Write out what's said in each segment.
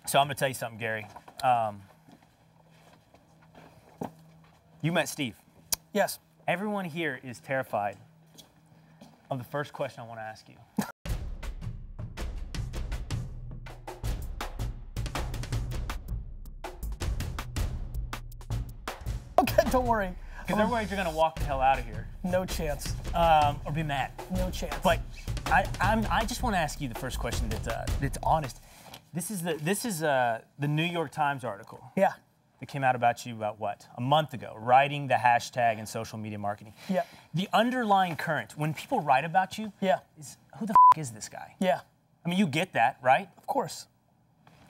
So I'm going to tell you something, Gary. You met Steve. Yes. Everyone here is terrified of the first question I want to ask you. Okay, don't worry. Because they're worried you're going to walk the hell out of here. No chance. Or be mad. No chance. But I just want to ask you the first question that's honest. This is the New York Times article. Yeah. That came out about you about what? A month ago, writing the hashtag in social media marketing. Yeah. The underlying current, when people write about you, Yeah. is who the is this guy? Yeah. I mean, you get that, right? Of course.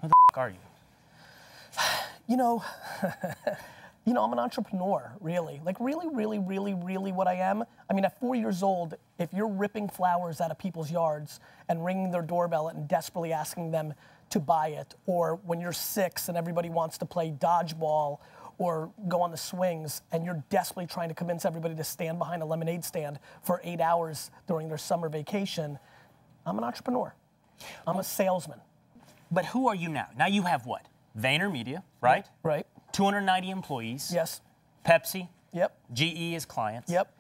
Who the are you? You know, I'm an entrepreneur, really. Like, really what I am. I mean, at 4 years old, if you're ripping flowers out of people's yards and ringing their doorbell and desperately asking them to buy it, or when you're 6 and everybody wants to play dodgeball or go on the swings and you're desperately trying to convince everybody to stand behind a lemonade stand for 8 hours during their summer vacation, I'm an entrepreneur. I'm a salesman. But who are you now? Now you have what? VaynerMedia, right? Right. 290 employees. Yes. Pepsi. Yep. GE as clients. Yep.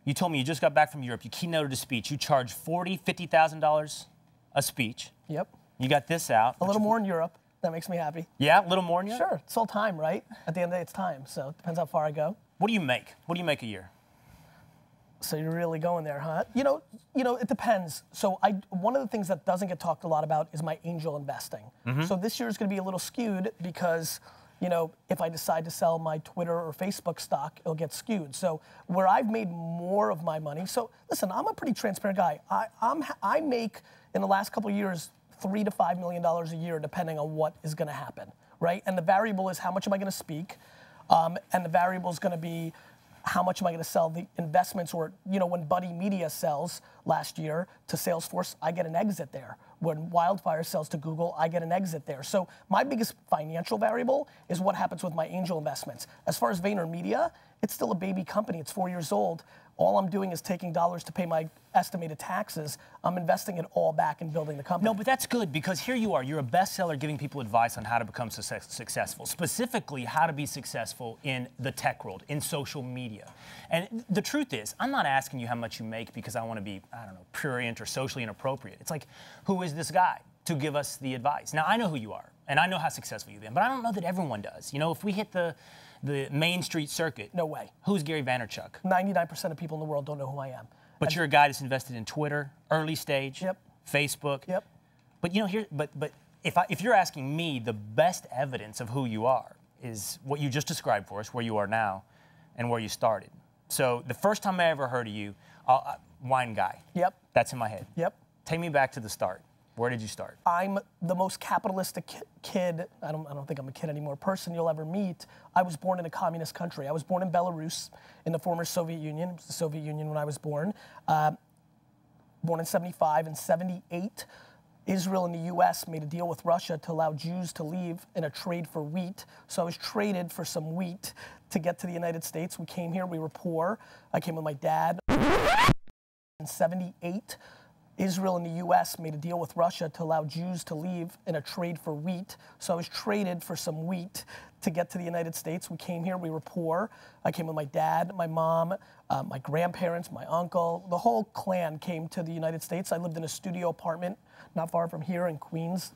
You told me you just got back from Europe. You keynoted a speech. You charged $40,000, $50,000 a speech. Yep. You got this out. A little more in Europe. That makes me happy. Yeah, a little more in Europe? Sure. It's all time, right? At the end of the day, it's time. So it depends how far I go. What do you make? What do you make a year? So you're really going there, huh? You know, it depends. So one of the things that doesn't get talked a lot about is my angel investing. Mm-hmm. So this year is going to be a little skewed because, you know, if I decide to sell my Twitter or Facebook stock, it'll get skewed. So where I've made more of my money. So listen, I'm a pretty transparent guy. I make in the last couple of years $3 to $5 million a year, depending on what is going to happen, right? And the variable is how much am I going to speak, and the variable is going to be how much am I going to sell the investments, or, you know, when Buddy Media sells last year to Salesforce, I get an exit there. When Wildfire sells to Google, I get an exit there. So my biggest financial variable is what happens with my angel investments. As far as VaynerMedia, it's still a baby company. It's 4 years old. All I'm doing is taking dollars to pay my estimated taxes. I'm investing it all back in building the company. No, but that's good, because here you are. You're a bestseller giving people advice on how to become successful, specifically how to be successful in the tech world, in social media. And the truth is, I'm not asking you how much you make because I want to be, I don't know, prurient or socially inappropriate. It's like, who is this guy to give us the advice? Now, I know who you are, and I know how successful you've been, but I don't know that everyone does. You know, if we hit the Main Street circuit. No way. Who's Gary Vaynerchuk? 99% of people in the world don't know who I am. But you're a guy that's invested in Twitter, early stage, yep. Facebook. Yep. But you know, but if you're asking me, the best evidence of who you are is what you just described for us, where you are now, and where you started. So the first time I ever heard of you, wine guy. Yep. That's in my head. Yep. Take me back to the start. Where did you start? I'm the most capitalistic kid, I don't think I'm a kid anymore, person you'll ever meet. I was born in a communist country. I was born in Belarus, in the former Soviet Union. It was the Soviet Union when I was born. Born in 75 and 78. Israel and the US made a deal with Russia to allow Jews to leave in a trade for wheat. So I was traded for some wheat to get to the United States. We came here, we were poor. I came with my dad. In 78, Israel and the US made a deal with Russia to allow Jews to leave in a trade for wheat. So I was traded for some wheat to get to the United States. We came here, we were poor. I came with my dad, my mom, my grandparents, my uncle. The whole clan came to the United States. I lived in a studio apartment not far from here in Queens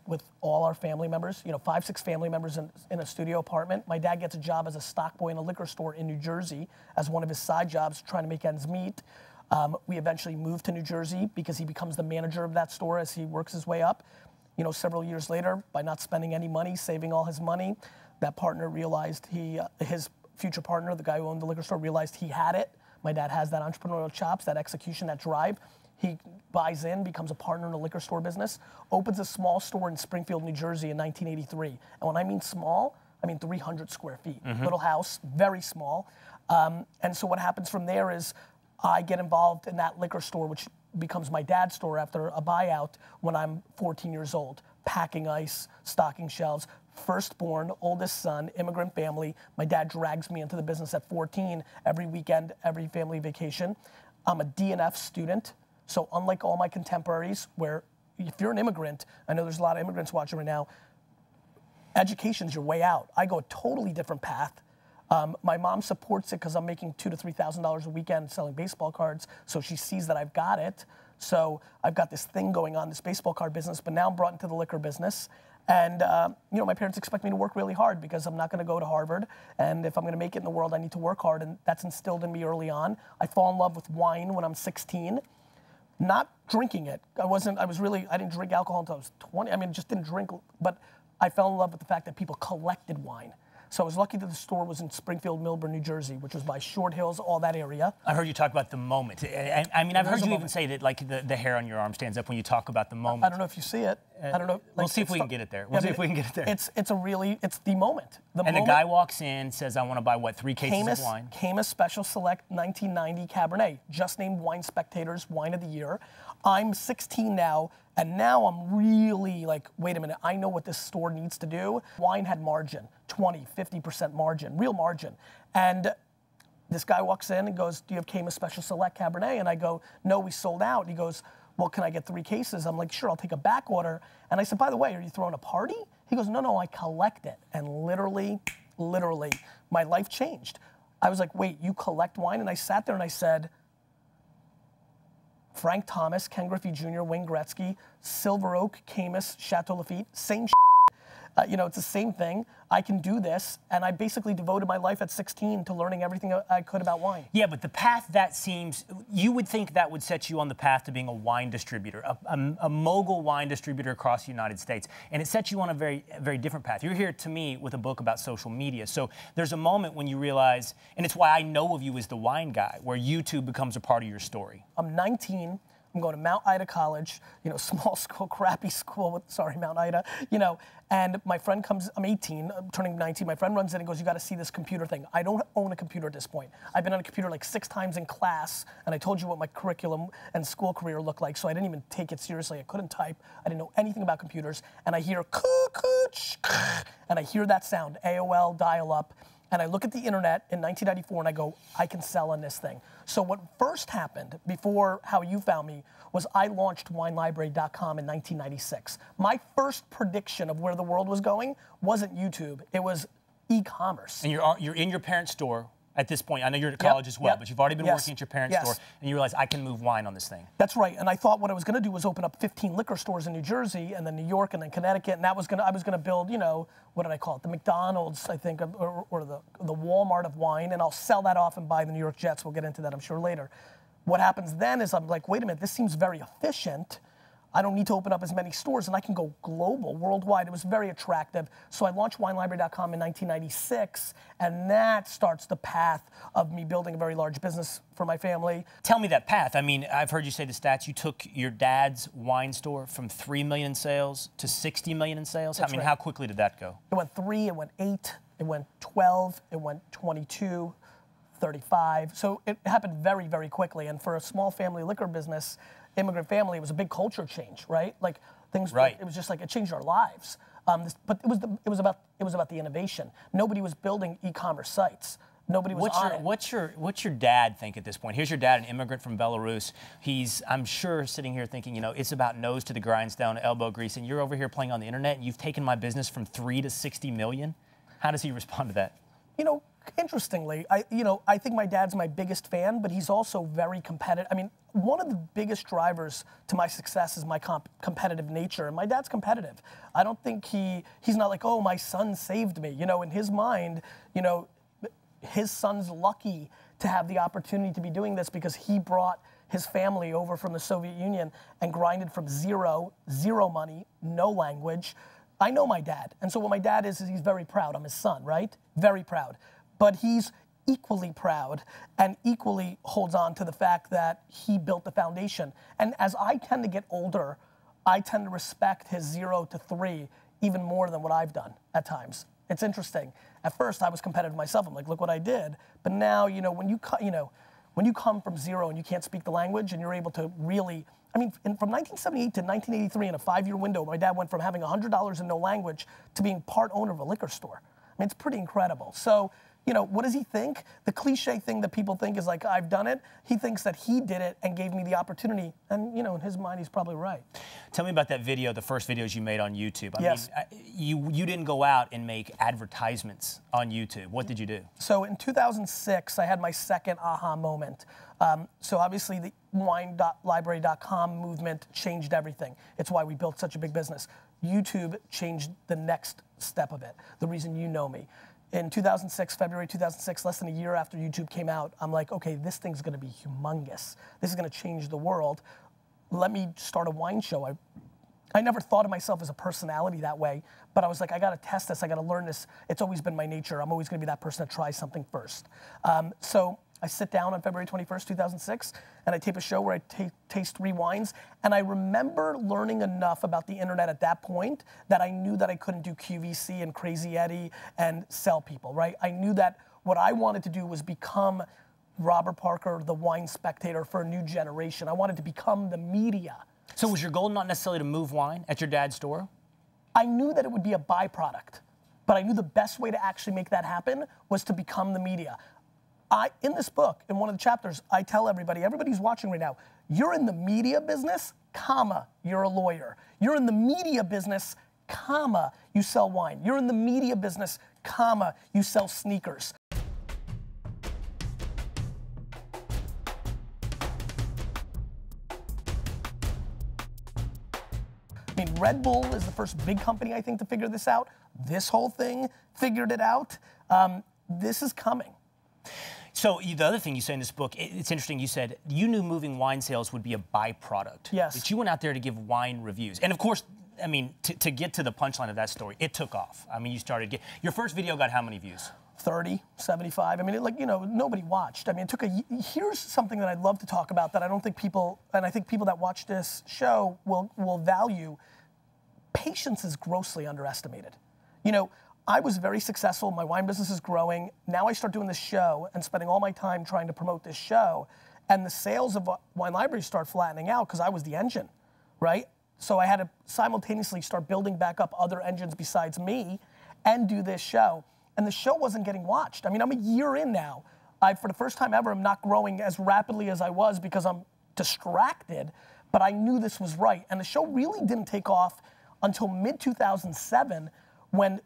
with all our family members, 5, 6 family members in a studio apartment. My dad gets a job as a stock boy in a liquor store in New Jersey as one of his side jobs, trying to make ends meet. We eventually moved to New Jersey because he becomes the manager of that store as he works his way up. Several years later, by not spending any money, saving all his money, that partner realized his future partner, the guy who owned the liquor store, realized he had it. My dad has that entrepreneurial chops, that execution, that drive. He buys in, becomes a partner in a liquor store business, opens a small store in Springfield, New Jersey in 1983. And when I mean small, I mean 300 square feet. Mm-hmm. Little house, very small. And so what happens from there is I get involved in that liquor store, which becomes my dad's store after a buyout when I'm 14 years old, packing ice, stocking shelves. Firstborn, oldest son, immigrant family. My dad drags me into the business at 14, every weekend, every family vacation. I'm a D&F student, so unlike all my contemporaries, where if you're an immigrant, I know there's a lot of immigrants watching right now, education's your way out. I go a totally different path. My mom supports it because I'm making $2,000 to $3,000 a weekend selling baseball cards, so she sees that I've got it. So I've got this thing going on, this baseball card business, but now I'm brought into the liquor business. And you know, my parents expect me to work really hard because I'm not going to go to Harvard. And if I'm going to make it in the world, I need to work hard, and that's instilled in me early on. I fall in love with wine when I'm 16. Not drinking it. I didn't drink alcohol until I was 20. I mean, just didn't drink, but I fell in love with the fact that people collected wine. So I was lucky that the store was in Springfield, Millburn, New Jersey, which was by Short Hills, all that area. I heard you talk about the moment. I mean, I've heard you even say that like the hair on your arm stands up when you talk about the moment. I don't know if you see it. I don't know. We'll see if we can get it there. We'll see if we can get it there. It's the moment. And the guy walks in, says, I want to buy, what, 3 cases of wine? Caymus Special Select 1990 Cabernet, just named Wine Spectator's Wine of the Year. I'm 16 now, and now I'm really like, wait a minute, I know what this store needs to do. Wine had margin, 20, 50% margin, real margin. And this guy walks in and goes, do you have Caymus Special Select Cabernet? And I go, no, we sold out. And he goes, well, can I get 3 cases? I'm like, sure, I'll take a back order. And I said, by the way, are you throwing a party? He goes, no, I collect it. And literally, my life changed. I was like, wait, you collect wine? And I sat there and I said, Frank Thomas, Ken Griffey Jr., Wayne Gretzky, Silver Oak, Caymus, Chateau Lafite, same you know, it's the same thing. I can do this, and I basically devoted my life at 16 to learning everything I could about wine. Yeah, but the path that seems, you would think that would set you on the path to being a wine distributor, a mogul wine distributor across the United States, and it sets you on a very, very different path. You're here to me with a book about social media, so there's a moment when you realize, and it's why I know of you as the wine guy, where YouTube becomes a part of your story. I'm 19. I'm going to Mount Ida College, you know, small school, crappy school, sorry, Mount Ida, you know, and my friend comes, I'm 18, I'm turning 19, my friend runs in and goes, you got to see this computer thing. I don't own a computer at this point. I've been on a computer like 6 times in class, and I told you what my curriculum and school career looked like, so I didn't even take it seriously. I couldn't type, I didn't know anything about computers, and I hear, and I hear that sound, AOL, dial-up, and I look at the internet in 1994 and I go, I can sell on this thing. So what first happened, before how you found me, was I launched WineLibrary.com in 1996. My first prediction of where the world was going wasn't YouTube, it was e-commerce. And you're in your parents' store at this point. I know you're at college as well, but you've already been working at your parents' store, and you realize I can move wine on this thing. That's right, and I thought what I was gonna do was open up 15 liquor stores in New Jersey, and then New York, and then Connecticut, and I was gonna build, you know, what did I call it? The McDonald's, I think, or the Walmart of wine, and I'll sell that off and buy the New York Jets. We'll get into that, I'm sure, later. What happens then is I'm like, wait a minute, this seems very efficient. I don't need to open up as many stores, and I can go global, worldwide. It was very attractive. So I launched WineLibrary.com in 1996, and that starts the path of me building a very large business for my family. Tell me that path. I mean, I've heard you say the stats. You took your dad's wine store from 3 million in sales to 60 million in sales. I mean, how quickly did that go? It went 3, it went 8, it went 12, it went 22, 35. So it happened very, very quickly. And for a small family liquor business, immigrant family, it was a big culture change, right? Like things, it was just like, it changed our lives. But it was about the innovation. Nobody was building e-commerce sites. Nobody was on it. What's your dad think at this point? Here's your dad, an immigrant from Belarus. He's, I'm sure, sitting here thinking, you know, it's about nose to the grindstone, elbow grease, and you're over here playing on the internet, and you've taken my business from 3 to 60 million. How does he respond to that? You know, interestingly, I think my dad's my biggest fan, but he's also very competitive. I mean, one of the biggest drivers to my success is my competitive nature, and my dad's competitive. I don't think he's not like, oh, my son saved me. You know, in his mind, you know, his son's lucky to have the opportunity to be doing this because he brought his family over from the Soviet Union and grinded from zero money, no language. I know my dad, and so what my dad is he's very proud. I'm his son, right? Very proud. But he's equally proud and equally holds on to the fact that he built the foundation. And as I tend to get older, I tend to respect his 0 to 3 even more than what I've done at times. It's interesting. At first, I was competitive myself. I'm like, look what I did. But now, you know, when you come from 0 and you can't speak the language and you're able to really, I mean, from 1978 to 1983 in a 5-year window, my dad went from having $100 and no language to being part owner of a liquor store. I mean, it's pretty incredible. So you know, what does he think? The cliche thing that people think is like, I've done it. He thinks that he did it and gave me the opportunity. And, you know, in his mind, he's probably right. Tell me about that video, the first videos you made on YouTube. Yes. I mean, you didn't go out and make advertisements on YouTube. What did you do? So in 2006, I had my second aha moment. So obviously the wine.library.com movement changed everything. It's why we built such a big business. YouTube changed the next step of it, the reason you know me. In 2006, February 2006, less than a year after YouTube came out, I'm like, okay, this thing's gonna be humongous. This is gonna change the world. Let me start a wine show. I never thought of myself as a personality that way, but I was like, I gotta test this, I gotta learn this. It's always been my nature. I'm always gonna be that person that tries something first. So I sit down on February 21st, 2006, and I tape a show where I taste 3 wines. And I remember learning enough about the internet at that point that I knew that I couldn't do QVC and Crazy Eddie and sell people, right? I knew that what I wanted to do was become Robert Parker, the wine spectator for a new generation. I wanted to become the media. So was your goal not necessarily to move wine at your dad's store? I knew that it would be a byproduct, but I knew the best way to actually make that happen was to become the media. In this book, in one of the chapters, I tell everybody, everybody's watching right now, you're in the media business, comma, you're a lawyer. You're in the media business, comma, you sell wine. You're in the media business, comma, you sell sneakers. I mean, Red Bull is the first big company, I think, to figure this out. This whole thing figured it out. This is coming. So the other thing you say in this book, it's interesting, you said you knew moving wine sales would be a byproduct. Yes. But you went out there to give wine reviews. And of course, I mean, to get to the punchline of that story, it took off. I mean, you started, your first video got how many views? 30, 75. I mean, like, you know, nobody watched. I mean, it took here's something that I'd love to talk about that I don't think people, and I think people that watch this show will value. Patience is grossly underestimated. You know, I was very successful, my wine business is growing. Now I start doing this show and spending all my time trying to promote this show, and the sales of Wine Library start flattening out because I was the engine, right? So I had to simultaneously start building back up other engines besides me and do this show. And the show wasn't getting watched. I mean, I'm a year in now. For the first time ever, I'm not growing as rapidly as I was because I'm distracted, but I knew this was right. And the show really didn't take off until mid-2007 when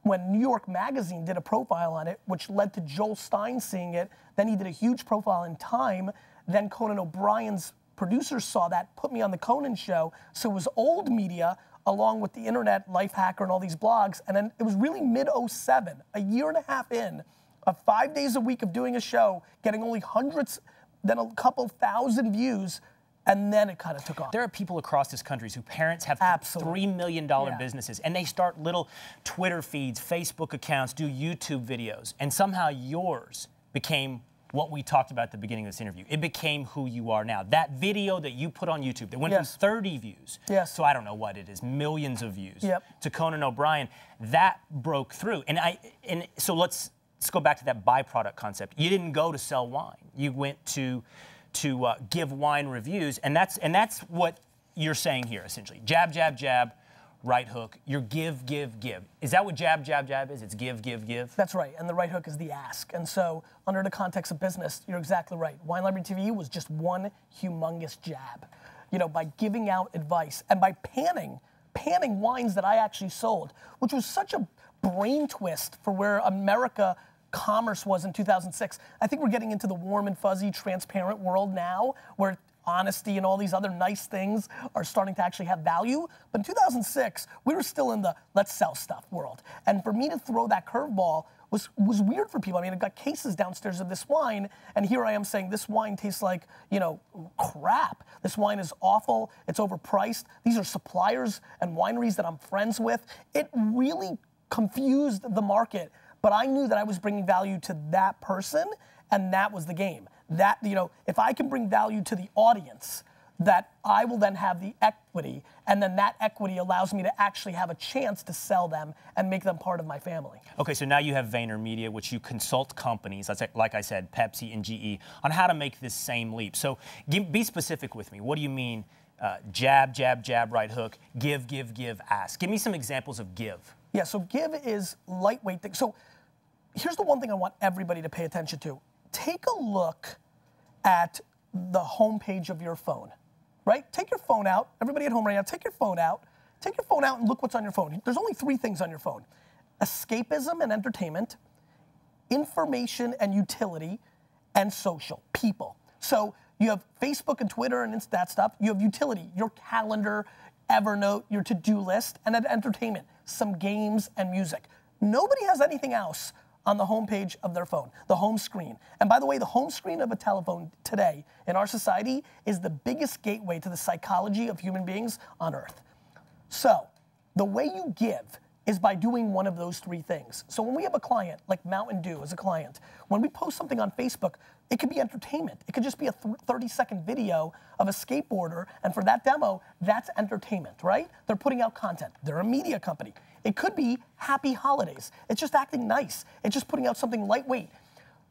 New York Magazine did a profile on it, which led to Joel Stein seeing it. Then he did a huge profile in Time. Then Conan O'Brien's producers saw that, put me on the Conan show. So it was old media along with the internet, Lifehacker and all these blogs. And then it was really mid-07, a year and a half in, of 5 days a week of doing a show, getting only hundreds, then a couple thousand views, and then it kind of took off. There are people across this country whose parents have $3 million businesses, and they start little Twitter feeds, Facebook accounts, do YouTube videos, and somehow yours became what we talked about at the beginning of this interview. It became who you are now. That video that you put on YouTube that went from 30 views to I don't know what it is, millions of views, to Conan O'Brien, that broke through. And so let's go back to that byproduct concept. You didn't go to sell wine. You went to give wine reviews, and that's what you're saying here, essentially. Jab, jab, jab, right hook. You're give, give, give. Is that what jab, jab, jab is? It's give, give, give? That's right, and the right hook is the ask. And so, under the context of business, you're exactly right. Wine Library TV was just one humongous jab. You know, by giving out advice and by panning wines that I actually sold, which was such a brain twist for where America commerce was in 2006. I think we're getting into the warm and fuzzy, transparent world now, where honesty and all these other nice things are starting to actually have value. But in 2006, we were still in the let's sell stuff world. And for me to throw that curveball was weird for people. I mean, I got cases downstairs of this wine, and here I am saying this wine tastes like, you know, crap. This wine is awful. It's overpriced. These are suppliers and wineries that I'm friends with. It really confused the market. But I knew that I was bringing value to that person, and that was the game. That, you know, if I can bring value to the audience, that I will then have the equity, and then that equity allows me to actually have a chance to sell them and make them part of my family. Okay, so now you have VaynerMedia, which you consult companies, like I said, Pepsi and GE, on how to make this same leap. So be specific with me. What do you mean jab, jab, jab, right hook, give, give, give, ask? Give me some examples of give. Yeah, so give is lightweight. So here's the one thing I want everybody to pay attention to. Take a look at the homepage of your phone, right? Take your phone out. Everybody at home right now, take your phone out. Take your phone out and look what's on your phone. There's only 3 things on your phone: escapism and entertainment, information and utility, and social, people. So you have Facebook and Twitter and that stuff. You have utility, your calendar, Evernote, your to-do list, and then entertainment, some games and music. Nobody has anything else on the homepage of their phone, the home screen. And by the way, the home screen of a telephone today in our society is the biggest gateway to the psychology of human beings on earth. So the way you give is by doing one of those 3 things. So when we have a client, like Mountain Dew as a client, when we post something on Facebook, it could be entertainment. It could just be a 30-second video of a skateboarder, and for that demo, that's entertainment, right? They're putting out content. They're a media company. It could be happy holidays. It's just acting nice. It's just putting out something lightweight.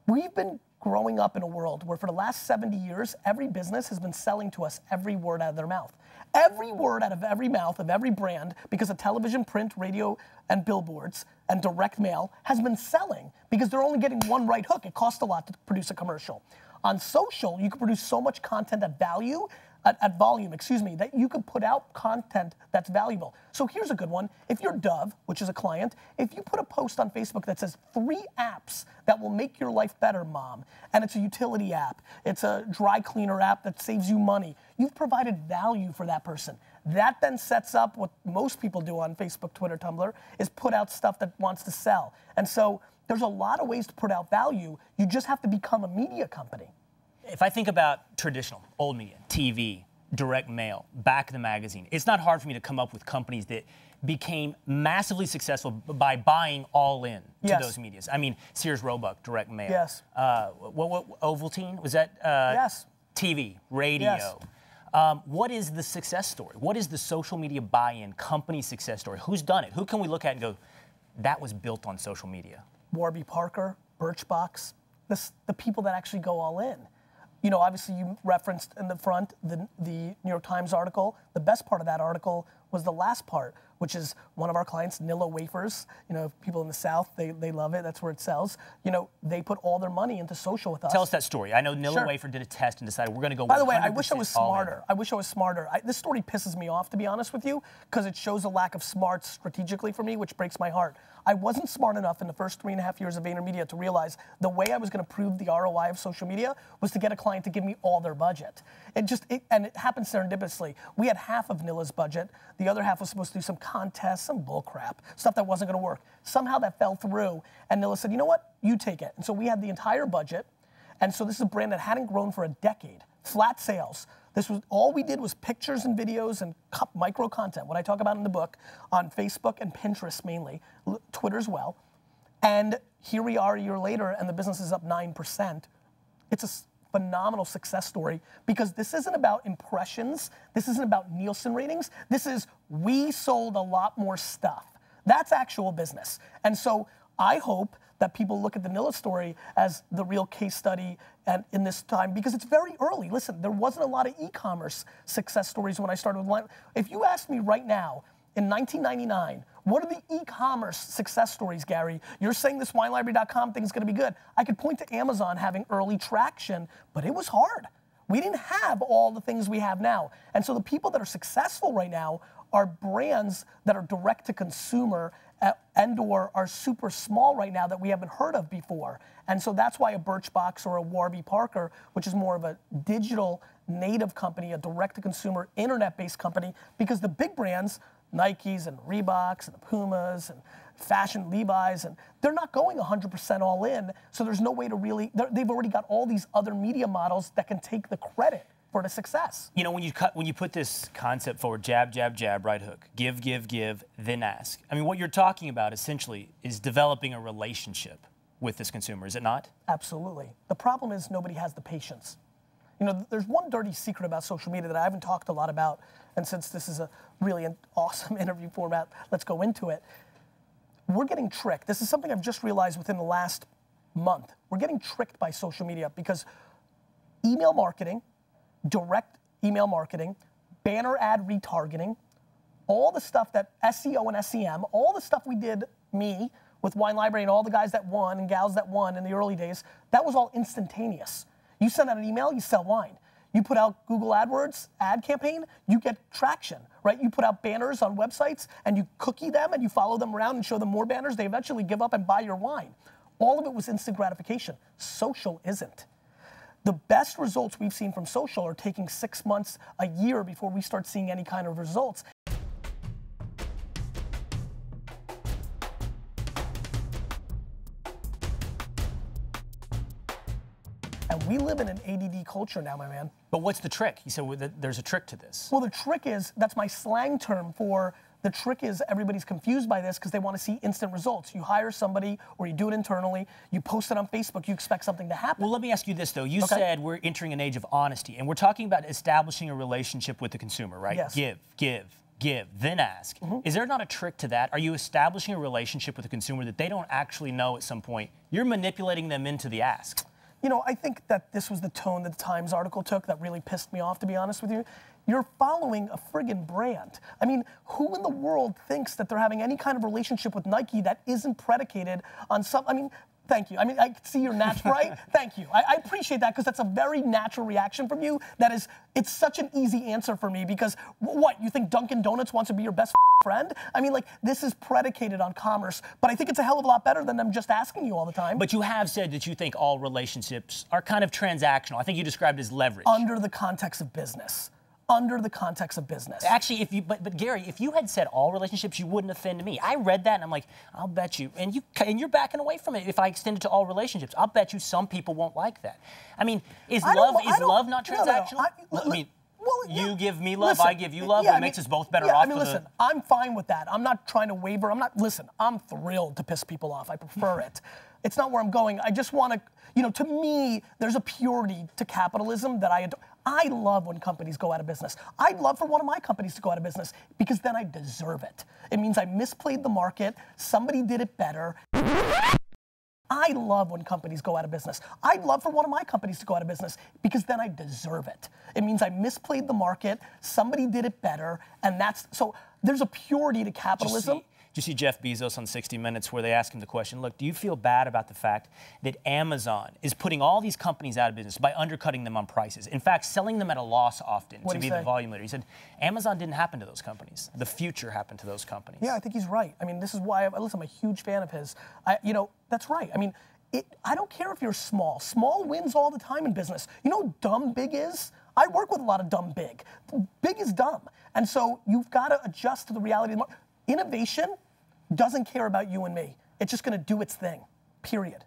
We've been growing up in a world where for the last 70 years, every business has been selling to us every word out of their mouth. Every word out of every mouth of every brand, because of television, print, radio, and billboards, and direct mail, has been selling because they're only getting one right hook. It costs a lot to produce a commercial. On social, you can produce so much content at volume, that you could put out content that's valuable. So here's a good one. If you're Dove, which is a client, if you put a post on Facebook that says 3 apps that will make your life better, mom, and it's a utility app, it's a dry cleaner app that saves you money, you've provided value for that person. That then sets up what most people do on Facebook, Twitter, Tumblr, is put out stuff that wants to sell. And so there's a lot of ways to put out value. You just have to become a media company. If I think about traditional, old media, TV, direct mail, back of the magazine, it's not hard for me to come up with companies that became massively successful by buying all in to those medias. I mean, Sears Roebuck, direct mail. Yes. What Ovaltine? Was that yes. TV, radio? Yes. What is the success story? What is the social media buy-in company success story? Who's done it? Who can we look at and go, that was built on social media? Warby Parker, Birchbox, the people that actually go all in. You know, obviously you referenced in the front the New York Times article. The best part of that article was the last part, which is one of our clients, Nilla Wafers. You know, people in the South, they love it. That's where it sells. You know, they put all their money into social with us. Tell us that story. I know Nilla Sure. Wafer did a test and decided we're going to go. By the way, I wish I was all in. smarter. I wish I was smarter. This story pisses me off, to be honest with you, because it shows a lack of smarts strategically for me, which breaks my heart. I wasn't smart enough in the first 3.5 years of VaynerMedia to realize the way I was going to prove the ROI of social media was to get a client to give me all their budget. And it happened serendipitously. We had half of Nilla's budget. The other half was supposed to do some contests, some bull crap, stuff that wasn't going to work. Somehow that fell through, and Nilla said, you know what? You take it. And so we had the entire budget. And so this is a brand that hadn't grown for a decade. Flat sales. This was all we did was pictures and videos and micro content, what I talk about in the book, on Facebook and Pinterest mainly, Twitter as well. And here we are a year later, and the business is up 9%. It's a phenomenal success story because this isn't about impressions. This isn't about Nielsen ratings. This is we sold a lot more stuff. That's actual business. And so I hope that people look at the Nilla story as the real case study in this time because it's very early. Listen, there wasn't a lot of e-commerce success stories when I started with Wine. If you asked me right now, in 1999, what are the e-commerce success stories, Gary? You're saying this WineLibrary.com thing is going to be good. I could point to Amazon having early traction, but it was hard. We didn't have all the things we have now. And so the people that are successful right now are brands that are direct to consumer and/or are super small right now that we haven't heard of before. And so that's why a Birchbox or a Warby Parker, which is more of a digital native company, a direct-to-consumer, internet-based company, because the big brands, Nikes and Reeboks and the Pumas and fashion Levi's, and they're not going 100% all in, so there's no way to really, they've already got all these other media models that can take the credit for the success. You know, when you put this concept forward, jab, jab, jab, right hook, give, give, give, then ask. I mean, what you're talking about essentially is developing a relationship with this consumer, is it not? Absolutely. The problem is nobody has the patience. You know, there's one dirty secret about social media that I haven't talked a lot about, and since this is a really awesome interview format, let's go into it. We're getting tricked. This is something I've just realized within the last month. We're getting tricked by social media because email marketing, direct email marketing, banner ad retargeting, all the stuff that SEO and SEM, all the stuff we did, with Wine Library and all the guys that won and gals that won in the early days, that was all instantaneous. You send out an email, you sell wine. You put out Google AdWords ad campaign, you get traction, right? You put out banners on websites and you cookie them and you follow them around and show them more banners. They eventually give up and buy your wine. All of it was instant gratification. Social isn't. The best results we've seen from social are taking 6 months, a year before we start seeing any kind of results. And we live in an ADD culture now, my man. But what's the trick? You said that there's a trick to this. Well, the trick is, that's my slang term for, the trick is everybody's confused by this because they want to see instant results. You hire somebody or you do it internally, you post it on Facebook, you expect something to happen. Well, let me ask you this though. You said we're entering an age of honesty, and we're talking about establishing a relationship with the consumer, right? Yes. Give, then ask. Is there not a trick to that? Are you establishing a relationship with the consumer that they don't actually know at some point? You're manipulating them into the ask. You know, I think that this was the tone that the Times article took that really pissed me off, to be honest with you. You're following a friggin' brand. I mean, who in the world thinks that they're having any kind of relationship with Nike that isn't predicated on some, I mean, thank you. I mean, I can see your natural, right? Thank you. I appreciate that because that's a very natural reaction from you. That is, it's such an easy answer for me because what, you think Dunkin' Donuts wants to be your best friend? I mean, like, this is predicated on commerce, but I think it's a hell of a lot better than them just asking you all the time. But you have said that you think all relationships are kind of transactional. I think you described it as leverage. Under the context of business. Under the context of business. Actually, if you, but Gary, if you had said all relationships, you wouldn't offend me. I read that and I'm like, I'll bet you, and you're backing away from it. If I extend it to all relationships, I'll bet you some people won't like that. I mean, is love not transactional? I mean, you give me love, I give you love. It makes us both better off. I mean, listen, I'm fine with that. I'm not trying to waver. Listen, I'm thrilled to piss people off. I prefer it. It's not where I'm going. I just want to, you know, to me, there's a purity to capitalism that I adore. I love when companies go out of business. I'd love for one of my companies to go out of business because then I deserve it. It means I misplayed the market, somebody did it better. I love when companies go out of business. I'd love for one of my companies to go out of business because then I deserve it. It means I misplayed the market, somebody did it better, and that's, so there's a purity to capitalism. Did you see Jeff Bezos on 60 Minutes where they asked him the question, look, do you feel bad about the fact that Amazon is putting all these companies out of business by undercutting them on prices? In fact, selling them at a loss often to be the volume leader. He said, Amazon didn't happen to those companies. The future happened to those companies. Yeah, I think he's right. I mean, this is why, listen, I'm a huge fan of his. You know, that's right. I mean, I don't care if you're small. Small wins all the time in business. You know what dumb big is? I work with a lot of dumb big. Big is dumb. And so you've got to adjust to the reality of the market. Innovation doesn't care about you and me. It's just going to do its thing, period.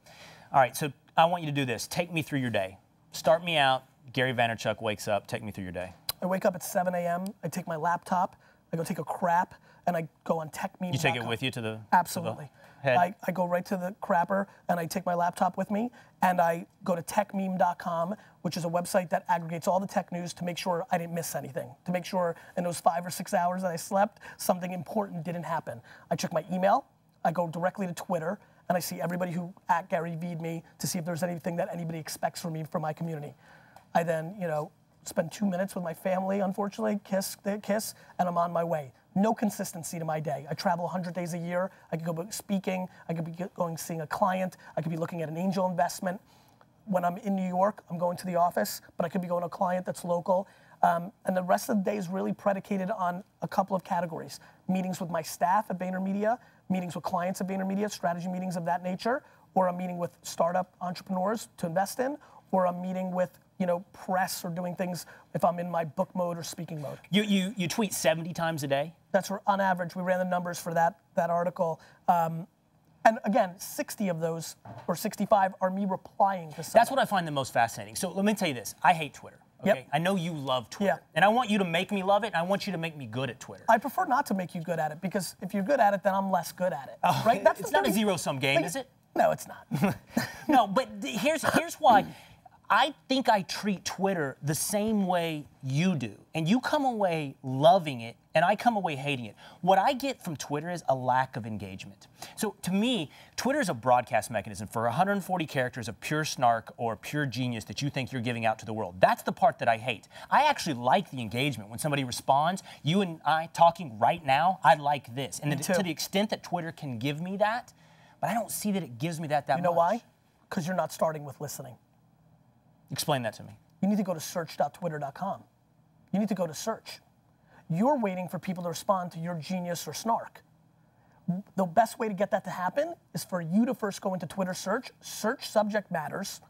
All right, so I want you to do this. Take me through your day. Start me out. Gary Vaynerchuk wakes up. Take me through your day. I wake up at 7 a.m. I take my laptop. I go take a crap, and I go on techmeme.com. You take it with you to the Absolutely. To the head? I go right to the crapper, and I take my laptop with me, and I go to techmeme.com, which is a website that aggregates all the tech news to make sure I didn't miss anything, to make sure in those 5 or 6 hours that I slept, something important didn't happen. I check my email, I go directly to Twitter, and I see everybody who @Gary V'd me to see if there's anything that anybody expects from me from my community. I then, you know, spend 2 minutes with my family, unfortunately, kiss, and I'm on my way. No consistency to my day. I travel 100 days a year. I could go speaking. I could be going seeing a client. I could be looking at an angel investment. When I'm in New York, I'm going to the office, but I could be going to a client that's local. And the rest of the day is really predicated on a couple of categories. Meetings with my staff at VaynerMedia, meetings with clients at VaynerMedia, strategy meetings of that nature, or I'm meeting with startup entrepreneurs to invest in, or I'm meeting with, you know, press or doing things if I'm in my book mode or speaking mode. You tweet 70 times a day? That's on average. We ran the numbers for that article. And again, 60 of those, or 65, are me replying to something. That's what I find the most fascinating. So let me tell you this. I hate Twitter. Okay? Yep. I know you love Twitter. Yeah. And I want you to make me love it, and I want you to make me good at Twitter. I prefer not to make you good at it, because if you're good at it, then I'm less good at it. Oh, right? It's not a zero-sum game, is it? No, it's not. No, but here's why. I think I treat Twitter the same way you do. And you come away loving it, and I come away hating it. What I get from Twitter is a lack of engagement. So to me, Twitter is a broadcast mechanism for 140 characters of pure snark or pure genius that you think you're giving out to the world. That's the part that I hate. I actually like the engagement. When somebody responds, you and I talking right now, I like this. And to the extent that Twitter can give me that, But I don't see that it gives me that much. You know why? Because you're not starting with listening. Explain that to me. You need to go to search.twitter.com. You need to go to search. You're waiting for people to respond to your genius or snark. The best way to get that to happen is for you to first go into Twitter search subject matters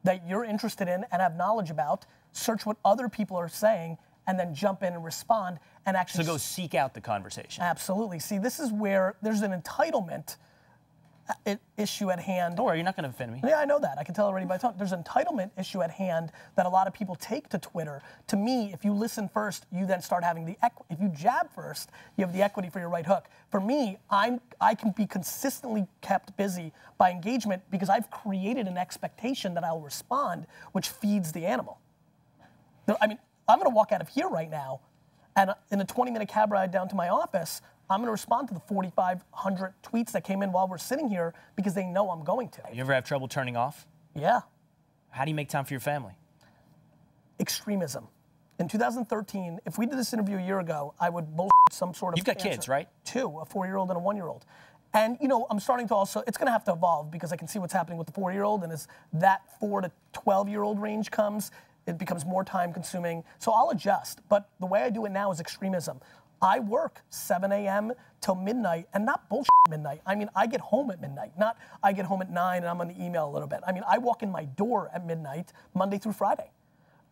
that you're interested in and have knowledge about, search what other people are saying, and then jump in and respond and actually— So go seek out the conversation. Absolutely. See, this is where there's an entitlement issue at hand. Don't worry, you're not going to offend me. Yeah, I know that. I can tell already by talking. There's an entitlement issue at hand that a lot of people take to Twitter. To me, if you listen first, you then start having the equity. If you jab first, you have the equity for your right hook. For me, I can be consistently kept busy by engagement because I've created an expectation that I'll respond, which feeds the animal. I mean, I'm going to walk out of here right now, and in a 20-minute cab ride down to my office, I'm going to respond to the 4,500 tweets that came in while we're sitting here because they know I'm going to. You ever have trouble turning off? Yeah. How do you make time for your family? Extremism. In 2013, if we did this interview a year ago, I would bullshit some sort of— You've got kids, right? 2, a 4-year-old and a 1-year-old. And, you know, I'm starting to also— it's going to have to evolve because I can see what's happening with the 4-year-old, and as that 4 to 12-year-old range comes, it becomes more time consuming. So I'll adjust. But the way I do it now is extremism. I work 7 a.m. till midnight, and not bullshit midnight. I mean, I get home at midnight, not I get home at 9 and I'm on the email a little bit. I mean, I walk in my door at midnight, Monday through Friday.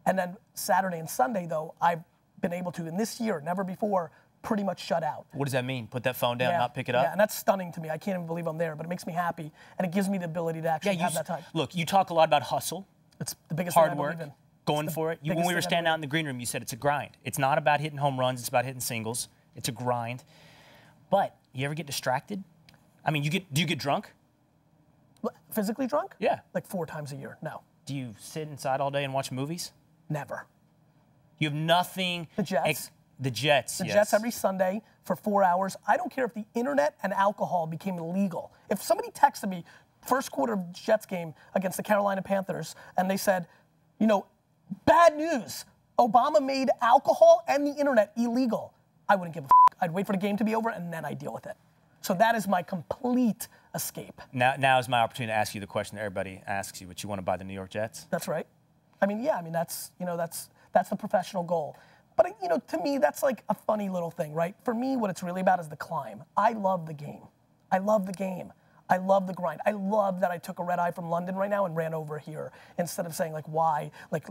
And then Saturday and Sunday, though, I've been able to, in this year, never before, pretty much shut out. What does that mean? Put that phone down, not pick it up? Yeah, and that's stunning to me. I can't even believe I'm there, but it makes me happy, and it gives me the ability to actually have that time. Look, you talk a lot about hustle. It's the biggest hard thing I work, believe in. Going for it. When we were standing out in the green room, you said it's a grind. It's not about hitting home runs. It's about hitting singles. It's a grind. But you ever get distracted? I mean, do you get drunk? Physically drunk? Yeah. Like 4 times a year, no. Do you sit inside all day and watch movies? Never. You have nothing. The Jets. The Jets, The yes. Jets every Sunday for 4 hours. I don't care if the internet and alcohol became illegal. If somebody texted me, first quarter of Jets game against the Carolina Panthers, and they said, you know, bad news, Obama made alcohol and the internet illegal, I wouldn't give a f***. I'd wait for the game to be over, and then I'd deal with it. So that is my complete escape. Now is my opportunity to ask you the question that everybody asks you, but you want to buy the New York Jets? That's right. I mean, yeah, I mean, that's the professional goal. But, you know, to me, that's like a funny little thing, right? For me, what it's really about is the climb. I love the game. I love the game. I love the grind. I love that I took a red eye from London right now and ran over here instead of saying, like, why? Like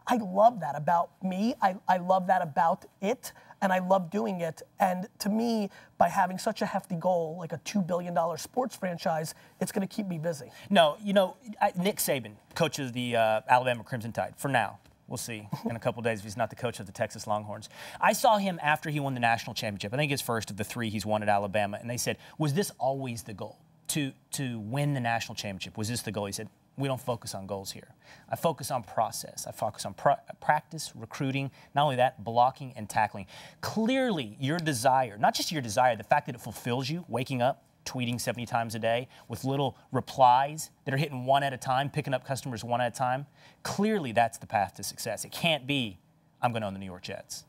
I love that about me. I love that about it, and I love doing it. And to me, by having such a hefty goal, like a $2 billion sports franchise, it's going to keep me busy. No, you know, Nick Saban, coach of the Alabama Crimson Tide, for now. We'll see in a couple days if he's not the coach of the Texas Longhorns. I saw him after he won the national championship. I think his first of the 3 he's won at Alabama. And they said, was this always the goal, to win the national championship? Was this the goal? He said, we don't focus on goals here. I focus on process. I focus on practice, recruiting, not only that, blocking and tackling. Clearly, your desire, not just your desire, the fact that it fulfills you, waking up, tweeting 70 times a day with little replies that are hitting one at a time, picking up customers one at a time. Clearly, that's the path to success. It can't be, I'm going to own the New York Jets.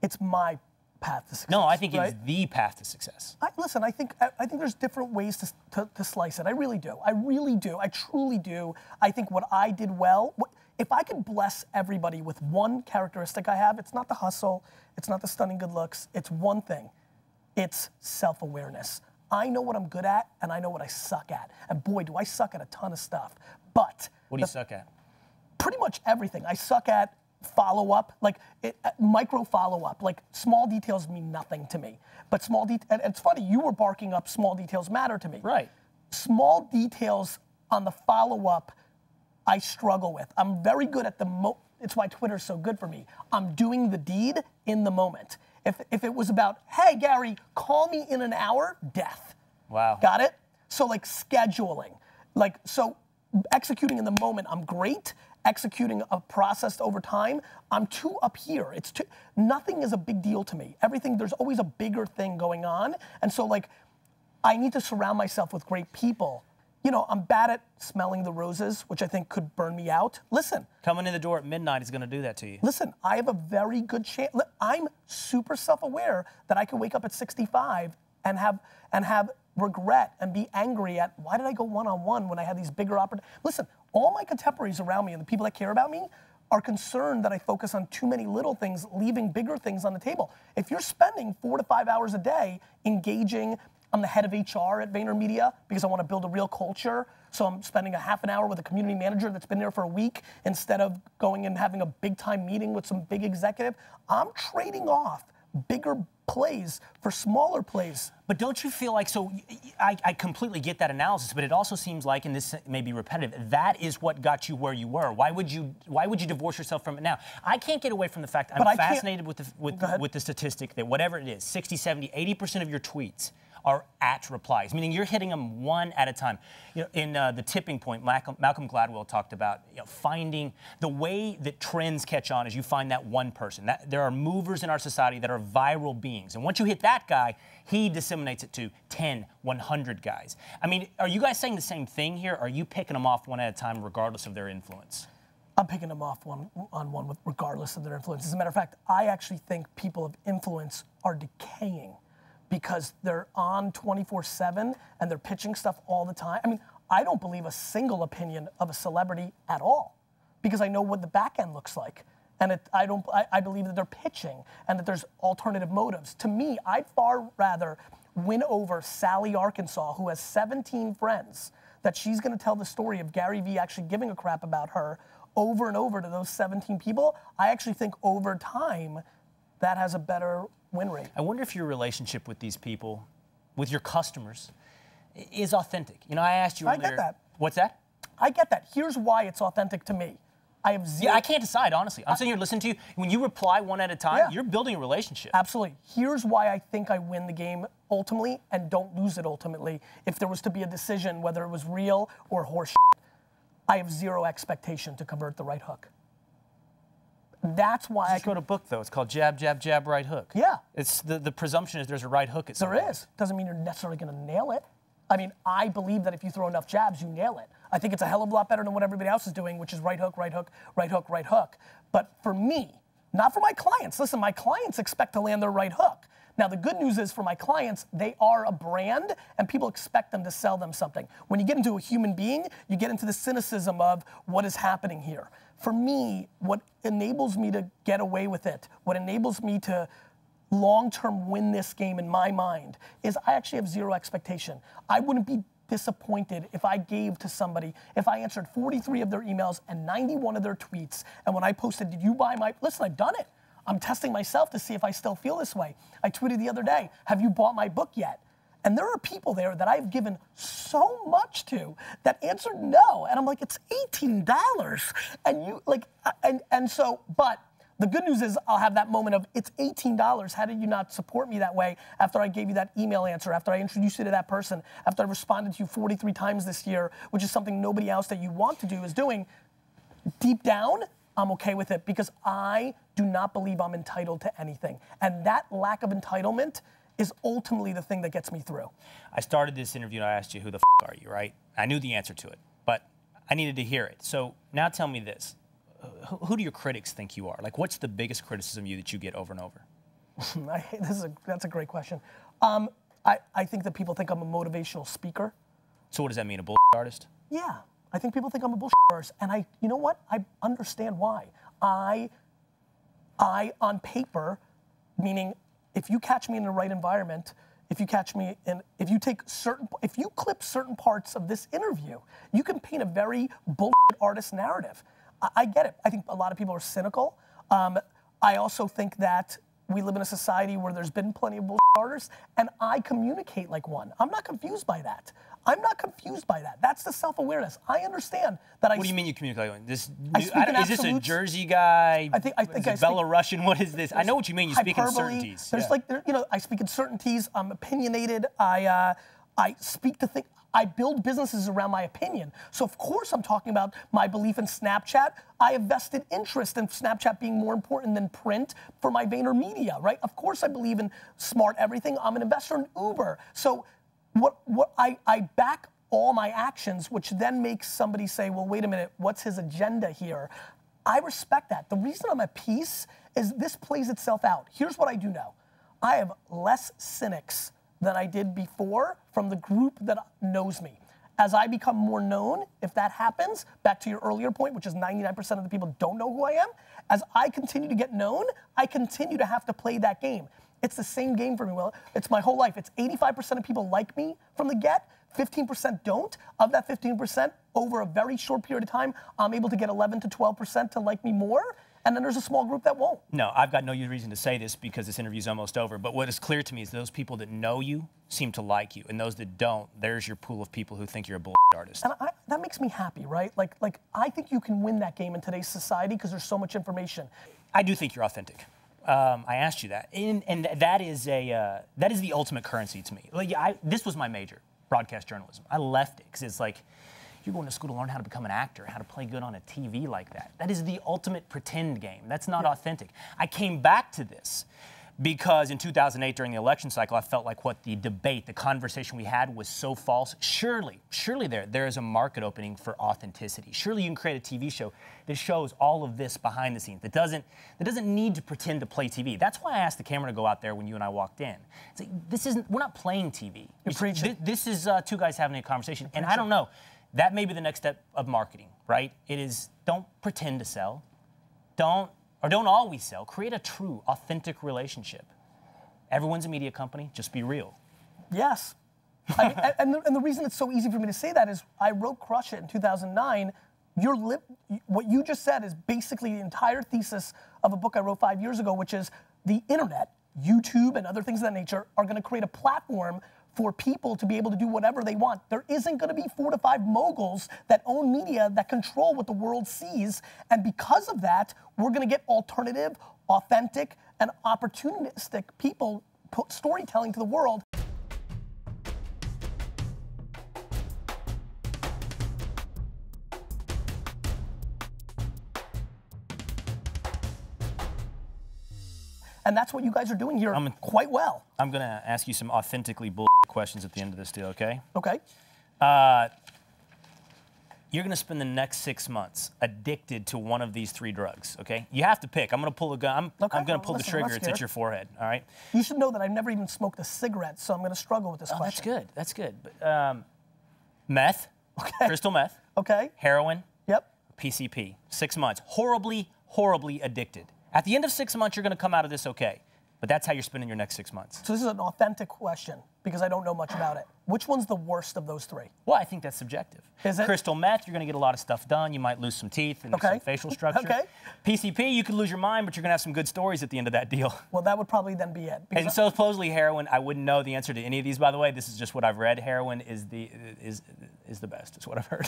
It's my path to success. No, I think right? it's the path to success. Listen, I think there's different ways to slice it. I really do. I really do. I truly do. I think what I did well, if I could bless everybody with one characteristic I have, it's not the hustle, it's not the stunning good looks, it's one thing. It's self-awareness. I know what I'm good at, and I know what I suck at. And boy, do I suck at a ton of stuff. But what do you suck at? Pretty much everything. I suck at follow-up, like micro follow-up. Like small details mean nothing to me. But small details, and it's funny, you were barking up small details matter to me. Right. Small details on the follow-up, I struggle with. I'm very good at it's why Twitter's so good for me. I'm doing the deed in the moment. If it was about, hey, Gary, call me in an hour, death. Wow. Got it? So like scheduling. So executing in the moment, I'm great. Executing a process over time, I'm too up here. Nothing is a big deal to me. Everything, there's always a bigger thing going on. And so like, I need to surround myself with great people. You know, I'm bad at smelling the roses, which I think could burn me out. Listen. Coming in the door at midnight is going to do that to you. Listen, I have a very good chance. I'm super self-aware that I can wake up at 65 and have regret and be angry at why did I go one-on-one when I had these bigger opportunities. Listen, all my contemporaries around me and the people that care about me are concerned that I focus on too many little things, leaving bigger things on the table. If you're spending 4 to 5 hours a day engaging, I'm the head of HR at VaynerMedia because I want to build a real culture, so I'm spending a half an hour with a community manager that's been there for a week instead of going and having a big time meeting with some big executive. I'm trading off bigger plays for smaller plays. But don't you feel like, so I completely get that analysis, but it also seems like, and this may be repetitive, that is what got you where you were. Why would you divorce yourself from it now? I can't get away from the fact I'm fascinated with the statistic that whatever it is, 60, 70, 80% of your tweets are at replies, meaning you're hitting them one at a time. You know, in The Tipping Point, Malcolm Gladwell talked about finding the way that trends catch on is you find that one person. There are movers in our society that are viral beings. And once you hit that guy, he disseminates it to 10, 100 guys. I mean, are you guys saying the same thing here? Or are you picking them off one at a time regardless of their influence? I'm picking them off one regardless of their influence. As a matter of fact, I actually think people of influence are decaying because they're on 24/7 and they're pitching stuff all the time. I mean, I don't believe a single opinion of a celebrity at all because I know what the back end looks like. And I believe that they're pitching and that there's alternative motives. To me, I'd far rather win over Sally Arkansas, who has 17 friends, that she's gonna tell the story of Gary Vee actually giving a crap about her over and over to those 17 people. I actually think over time, that has a better win rate. I wonder if your relationship with these people, with your customers, is authentic. You know, I asked you earlier. I get that. What's that? I get that. Here's why it's authentic to me. I have zero. Yeah, I can't decide, honestly. I'm sitting here listening to you. When you reply one at a time, you're building a relationship. Absolutely. Here's why I think I win the game ultimately and don't lose it ultimately. If there was to be a decision, whether it was real or horse, I have zero expectation to convert the right hook. That's why I wrote a book, though. It's called Jab, Jab, Jab, Right Hook. Yeah. It's the presumption is there's a right hook at some point. There is. Doesn't mean you're necessarily going to nail it. I mean, I believe that if you throw enough jabs, you nail it. I think it's a hell of a lot better than what everybody else is doing, which is right hook, right hook, right hook, right hook. But for me, not for my clients. Listen, my clients expect to land their right hook. Now, the good news is for my clients, they are a brand and people expect them to sell them something. When you get into a human being, you get into the cynicism of what is happening here. For me, what enables me to get away with it, what enables me to long-term win this game in my mind is I actually have zero expectation. I wouldn't be disappointed if I gave to somebody, if I answered 43 of their emails and 91 of their tweets, and when I posted, did you buy my, listen, I've done it. I'm testing myself to see if I still feel this way. I tweeted the other day, have you bought my book yet? And there are people there that I've given so much to that answered no. And I'm like, it's $18. And you like, and so, but the good news is I'll have that moment of it's $18. How did you not support me that way after I gave you that email answer, after I introduced you to that person, after I responded to you 43 times this year, which is something nobody else that you want to do is doing. Deep down, I'm okay with it because I do not believe I'm entitled to anything. And that lack of entitlement is ultimately the thing that gets me through. I started this interview and I asked you, who the are you, right? I knew the answer to it, but I needed to hear it. So now tell me this. Who do your critics think you are? Like, what's the biggest criticism that you get over and over? That's a great question. I think that people think I'm a motivational speaker. So what does that mean, a bullshit artist? Yeah, I think people think I'm a bullshit artist, and you know what? I understand why. I on paper, meaning if you catch me in the right environment, if you clip certain parts of this interview, you can paint a very bullshit artist narrative. I get it. I think a lot of people are cynical. I also think that we live in a society where there's been plenty of bullshit artists, and I communicate like one. I'm not confused by that. That's the self-awareness. I understand that What do you mean you communicate like one? Is this a absolutes. Jersey guy? I think Belarusian? What is this? I know what you mean. You speak in certainties. There's I speak in certainties. I'm opinionated. I speak to things. I build businesses around my opinion. So of course I'm talking about my belief in Snapchat. I have vested interest in Snapchat being more important than print for my VaynerMedia, right? Of course I believe in smart everything. I'm an investor in Uber. So I back all my actions, which then makes somebody say, well, wait a minute, what's his agenda here? I respect that. The reason I'm at peace is this plays itself out. Here's what I do know. I have less cynics than I did before from the group that knows me. As I become more known, if that happens, back to your earlier point, which is 99% of the people don't know who I am, as I continue to get known, I continue to have to play that game. It's the same game for me, Will. It's my whole life. It's 85% of people like me from the get, 15% don't. Of that 15%, over a very short period of time, I'm able to get 11 to 12% to like me more. And then there's a small group that won't. No, I've got no reason to say this because this interview's almost over. But what is clear to me is those people that know you seem to like you. And those that don't, there's your pool of people who think you're a bullshit artist. And that makes me happy, right? Like I think you can win that game in today's society because there's so much information. I do think you're authentic. I asked you that. And that is the ultimate currency to me. Like, this was my major, broadcast journalism. I left it because it's like, you're going to school to learn how to become an actor, how to play good on a TV like that. That is the ultimate pretend game. That's not authentic. I came back to this because in 2008, during the election cycle, I felt like what the debate, the conversation we had was so false. Surely there is a market opening for authenticity. Surely you can create a TV show that shows all of this behind the scenes, that doesn't need to pretend to play TV. That's why I asked the camera to go out there when you and I walked in. It's like, we're not playing TV. You're preaching. This is two guys having a conversation. And I don't know. That may be the next step of marketing, right? It is, don't pretend to sell. Don't always sell. Create a true, authentic relationship. Everyone's a media company. Just be real. Yes. And the reason it's so easy for me to say that is I wrote Crush It in 2009. What you just said is basically the entire thesis of a book I wrote 5 years ago, which is the internet, YouTube and other things of that nature are going to create a platform for people to be able to do whatever they want. There isn't going to be 4 to 5 moguls that own media that control what the world sees. And because of that, we're going to get alternative, authentic, and opportunistic people put storytelling to the world. And that's what you guys are doing here quite well. I'm going to ask you some authentically bull questions at the end of this deal, okay? Okay. You're going to spend the next 6 months addicted to one of these 3 drugs, okay? You have to pick. I'm going to pull a gun. I'm going to pull the trigger. It's at your forehead, all right? You should know that I've never even smoked a cigarette, so I'm going to struggle with this question. That's good. But, meth, crystal meth, heroin, PCP, 6 months. Horribly, horribly addicted. At the end of 6 months, you're going to come out of this okay. But that's how you're spending your next 6 months. So this is an authentic question because I don't know much about it. Which one's the worst of those 3? Well, I think that's subjective. Is it? Crystal meth, you're going to get a lot of stuff done. You might lose some teeth and some facial structure. PCP, you could lose your mind, but you're going to have some good stories at the end of that deal. Well, that would probably then be it. And so supposedly heroin, I wouldn't know the answer to any of these, by the way. This is just what I've read. Heroin is the best, is what I've heard.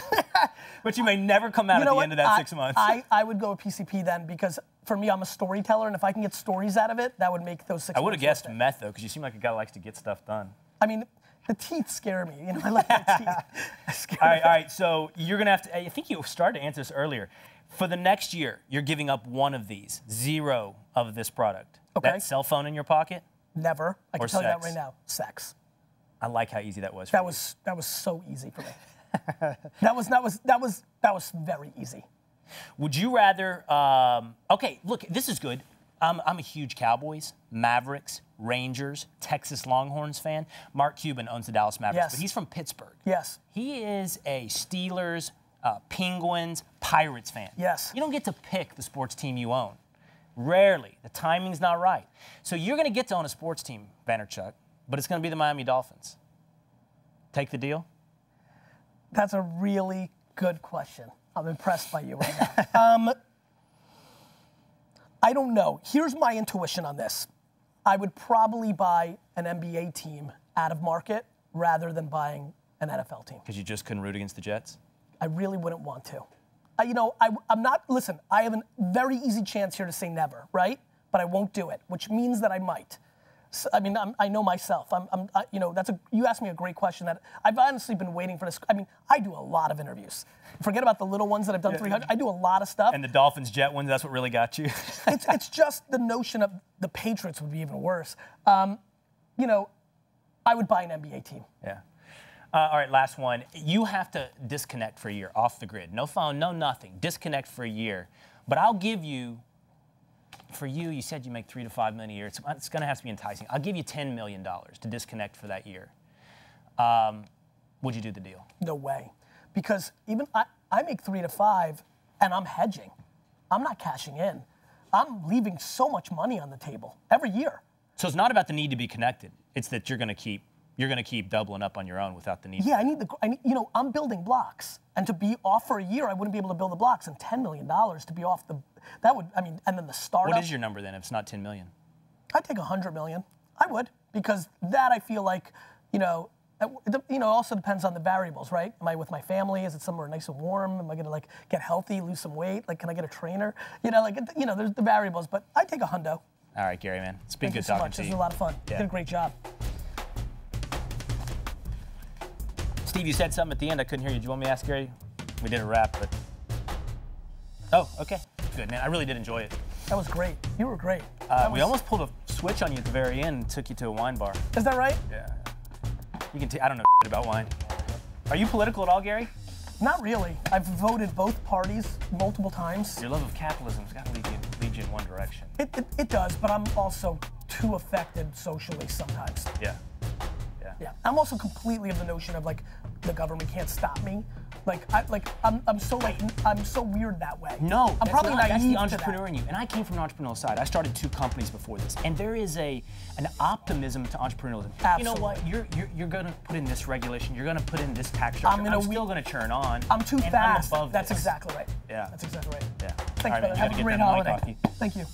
But you may never come out at the end of that 6 months. I would go with PCP then because for me, I'm a storyteller, and if I can get stories out of it, that would make those 6 months. I would have guessed meth, though, because you seem like a guy who likes to get stuff done. I mean, the teeth scare me. You know, I like the teeth. All right, so you're going to have to, I think you started to answer this earlier. For the next year, you're giving up one of these, 0 of this product. Okay. That cell phone in your pocket? Never. I can tell you that sex? right now. Sex. I like how easy that was for you. That was so easy for me. that was very easy. Would you rather, okay, look, this is good. I'm a huge Cowboys, Mavericks, Rangers, Texas Longhorns fan. Mark Cuban owns the Dallas Mavericks, but he's from Pittsburgh. Yes. He is a Steelers, Penguins, Pirates fan. Yes. You don't get to pick the sports team you own. Rarely. The timing's not right. So you're going to get to own a sports team, Vaynerchuk, but it's going to be the Miami Dolphins. Take the deal? That's a really good question. I'm impressed by you right now. I don't know. Here's my intuition on this. I would probably buy an NBA team out of market rather than buying an NFL team. Because you just couldn't root against the Jets? I really wouldn't want to. I'm not, listen, I have a very easy chance here to say never, right? But I won't do it, which means that I might. So, I mean, I know myself. You asked me a great question that I've honestly been waiting for this. I mean, I do a lot of interviews. Forget about the little ones that I've done 300. I do a lot of stuff. And the Dolphins-Jet ones, that's what really got you? it's just the notion of the Patriots would be even worse. I would buy an NBA team. Yeah. All right, last one. You have to disconnect for a year, off the grid. No phone, no nothing. Disconnect for a year. But I'll give you for you, you said you make $3 to $5 million a year. It's going to have to be enticing. I'll give you $10 million to disconnect for that year. Would you do the deal? No way. Because even I make 3 to 5 and I'm hedging. I'm not cashing in. I'm leaving so much money on the table every year. So it's not about the need to be connected. It's that you're going to keep doubling up on your own without the need. Yeah, you know, I'm building blocks, and to be off for a year, I wouldn't be able to build the blocks. And $10 million to be off that would, I mean, and then the startup. What is your number then? If it's not 10 million, I'd take 100 million. I would, because that I feel like, you know, also depends on the variables, right? Am I with my family? Is it somewhere nice and warm? Am I gonna like get healthy, lose some weight? Like, can I get a trainer? You know, like, you know, there's the variables, but I'd take a hundo. All right, Gary, man. It's been good Thank you so talking much. to you. This was a lot of fun. Yeah. You did a great job. Steve, you said something at the end. I couldn't hear you. Do you want me to ask Gary? We did a wrap, but. Oh, okay. Good, man. I really did enjoy it. That was great. You were great. We almost pulled a switch on you at the very end and took you to a wine bar. Is that right? Yeah. You can. I don't know about wine. Are you political at all, Gary? Not really. I've voted both parties multiple times. Your love of capitalism's got to lead you in one direction. It does, but I'm also too affected socially sometimes. Yeah. Yeah. I'm also completely of the notion of like the government can't stop me. I'm so weird that way. No, I'm probably naive that's the to entrepreneur that. in you. And I came from an entrepreneurial side. I started 2 companies before this, and there is an optimism to entrepreneurialism. Absolutely. You know what? You're going to put in this regulation. You're going to put in this tax structure. I'm still going to churn on. I'm too fast. I'm above That's this. exactly right. Yeah. That's exactly right. Yeah. Thanks, All right, brother. man, Have a great holiday. Thank you.